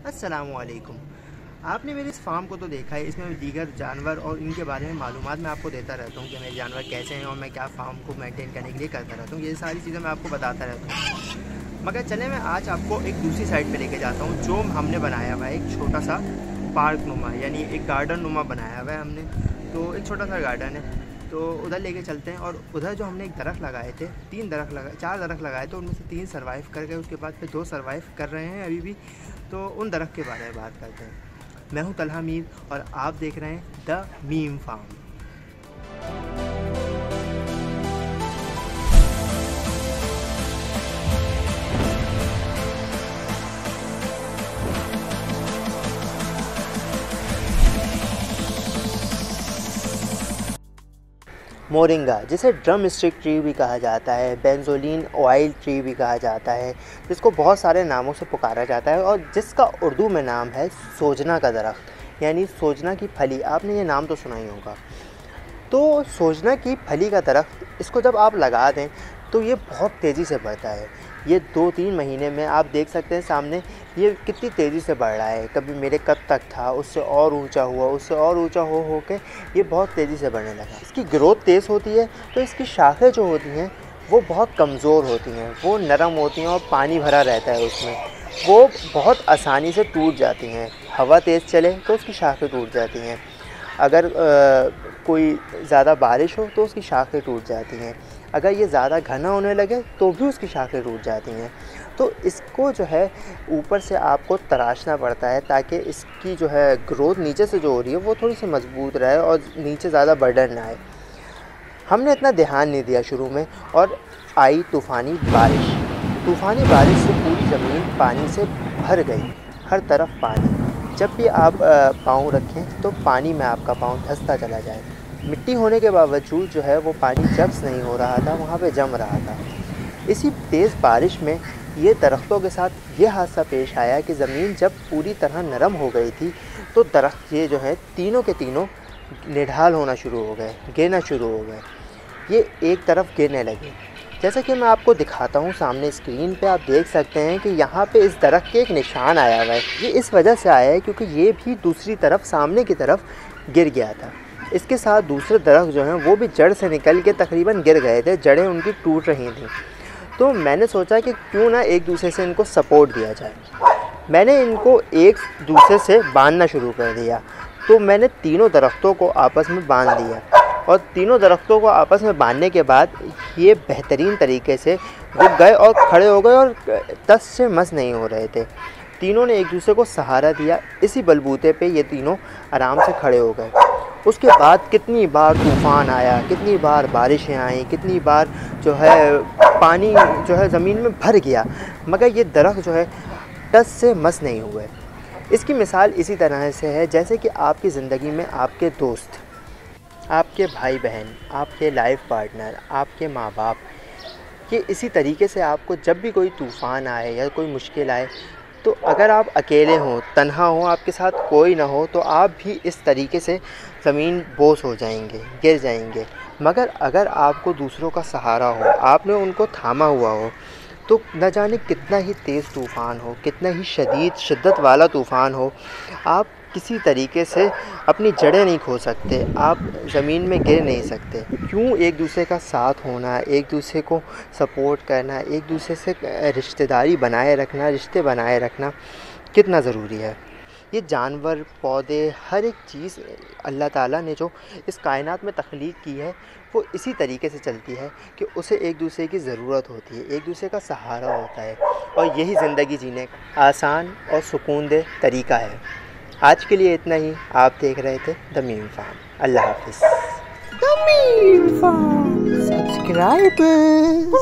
अस्सलामुअलैकुम। आपने मेरे इस फार्म को तो देखा है, इसमें दीगर जानवर और इनके बारे में मालूमात मैं आपको देता रहता हूँ कि मेरे जानवर कैसे हैं और मैं क्या फार्म को मेंटेन करने के लिए करता रहता हूँ। ये सारी चीज़ें मैं आपको बताता रहता हूँ। मगर चले मैं आज आपको एक दूसरी साइड पे लेके जाता हूँ जो हमने बनाया हुआ है, एक छोटा सा पार्क नुमा यानी एक गार्डन नुमा बनाया हुआ है हमने। तो एक छोटा सा गार्डन है, तो उधर लेके चलते हैं। और उधर जो हमने एक दरख्त लगाए थे, 4 दरख्त लगाए थे, उनमें से 3 सर्वाइव कर गए, उसके बाद फिर 2 सर्वाइव कर रहे हैं अभी भी। तो उन दरख्त के बारे में बात करते हैं। मैं हूं तलहा मीर और आप देख रहे हैं द मीम फार्म। मोरिंगा, जिसे ड्रम स्टिक ट्री भी कहा जाता है, बेंजोलिन ऑयल ट्री भी कहा जाता है, जिसको बहुत सारे नामों से पुकारा जाता है और जिसका उर्दू में नाम है सोजना का दरख्त यानी सोजना की फली। आपने ये नाम तो सुना ही होगा। तो सोजना की फली का दरख्त, इसको जब आप लगा दें तो ये बहुत तेज़ी से बढ़ता है। ये 2-3 महीने में आप देख सकते हैं सामने ये कितनी तेज़ी से बढ़ रहा है। कभी मेरे कद तक था, उससे और ऊंचा हुआ, उससे और ऊंचा हो के ये बहुत तेज़ी से बढ़ने लगा। इसकी ग्रोथ तेज़ होती है तो इसकी शाखें जो होती हैं वो बहुत कमज़ोर होती हैं, वो नरम होती हैं और पानी भरा रहता है उसमें। वो बहुत आसानी से टूट जाती हैं। हवा तेज़ चले तो उसकी शाखें टूट जाती हैं। अगर कोई ज़्यादा बारिश हो तो उसकी शाखें टूट जाती हैं। अगर ये ज़्यादा घना होने लगे तो भी उसकी शाखें टूट जाती हैं। तो इसको जो है ऊपर से आपको तराशना पड़ता है ताकि इसकी जो है ग्रोथ नीचे से जो हो रही है वो थोड़ी सी मजबूत रहे और नीचे ज़्यादा बर्डन ना आए। हमने इतना ध्यान नहीं दिया शुरू में और आई तूफ़ानी बारिश। तूफ़ानी बारिश से पूरी ज़मीन पानी से भर गई, हर तरफ पानी। जब भी आप पाँव रखें तो पानी में आपका पाँव धंसता चला जाए। मिट्टी होने के बावजूद जो है वो पानी जब्स नहीं हो रहा था, वहाँ पे जम रहा था। इसी तेज़ बारिश में ये दरख्तों के साथ ये हादसा पेश आया कि ज़मीन जब पूरी तरह नरम हो गई थी तो दरख्त ये जो है तीनों के तीनों निढाल होना शुरू हो गए, गिरना शुरू हो गए। ये एक तरफ गिरने लगे। जैसा कि मैं आपको दिखाता हूँ सामने स्क्रीन पे, आप देख सकते हैं कि यहाँ पे इस दरख्त के एक निशान आया हुआ है। ये इस वजह से आया है क्योंकि ये भी दूसरी तरफ, सामने की तरफ गिर गया था। इसके साथ दूसरे दरख्त जो हैं वो भी जड़ से निकल के तकरीबन गिर गए थे, जड़ें उनकी टूट रही थी। तो मैंने सोचा कि क्यों ना एक दूसरे से इनको सपोर्ट दिया जाए। मैंने इनको एक दूसरे से बांधना शुरू कर दिया। तो मैंने तीनों दरख्तों को आपस में बांध दिया और तीनों दरख्तों को आपस में बांधने के बाद ये बेहतरीन तरीके से रुक गए और खड़े हो गए और टस से मस नहीं हो रहे थे। तीनों ने एक दूसरे को सहारा दिया। इसी बलबूते पे ये तीनों आराम से खड़े हो गए। उसके बाद कितनी बार तूफ़ान आया, कितनी बार बारिशें आईं, कितनी बार जो है पानी जो है ज़मीन में भर गया, मगर ये दरख्त जो है टस से मस नहीं हुए। इसकी मिसाल इसी तरह से है जैसे कि आपकी ज़िंदगी में आपके दोस्त, आपके भाई बहन, आपके लाइफ पार्टनर, आपके माँ बाप, ये इसी तरीके से आपको जब भी कोई तूफ़ान आए या कोई मुश्किल आए, तो अगर आप अकेले हों, तन्हा हों, आपके साथ कोई ना हो, तो आप भी इस तरीके से ज़मीन बोझ हो जाएंगे, गिर जाएंगे। मगर अगर आपको दूसरों का सहारा हो, आपने उनको थामा हुआ हो, तो न जाने कितना ही तेज़ तूफ़ान हो, कितना ही शिद्दत वाला तूफ़ान हो, आप किसी तरीके से अपनी जड़ें नहीं खो सकते, आप ज़मीन में गिर नहीं सकते। क्यों एक दूसरे का साथ होना, एक दूसरे को सपोर्ट करना, एक दूसरे से रिश्तेदारी बनाए रखना, रिश्ते बनाए रखना कितना ज़रूरी है। ये जानवर, पौधे, हर एक चीज़ अल्लाह ताला ने जो इस कायनात में तख्लीक की है वो इसी तरीके से चलती है कि उसे एक दूसरे की ज़रूरत होती है, एक दूसरे का सहारा होता है और यही ज़िंदगी जीने का आसान और सुकूनदेह तरीका है। आज के लिए इतना ही। आप देख रहे थे द मीम फार्म। अल्लाह हाफिज़। The Meme Farm subscribers.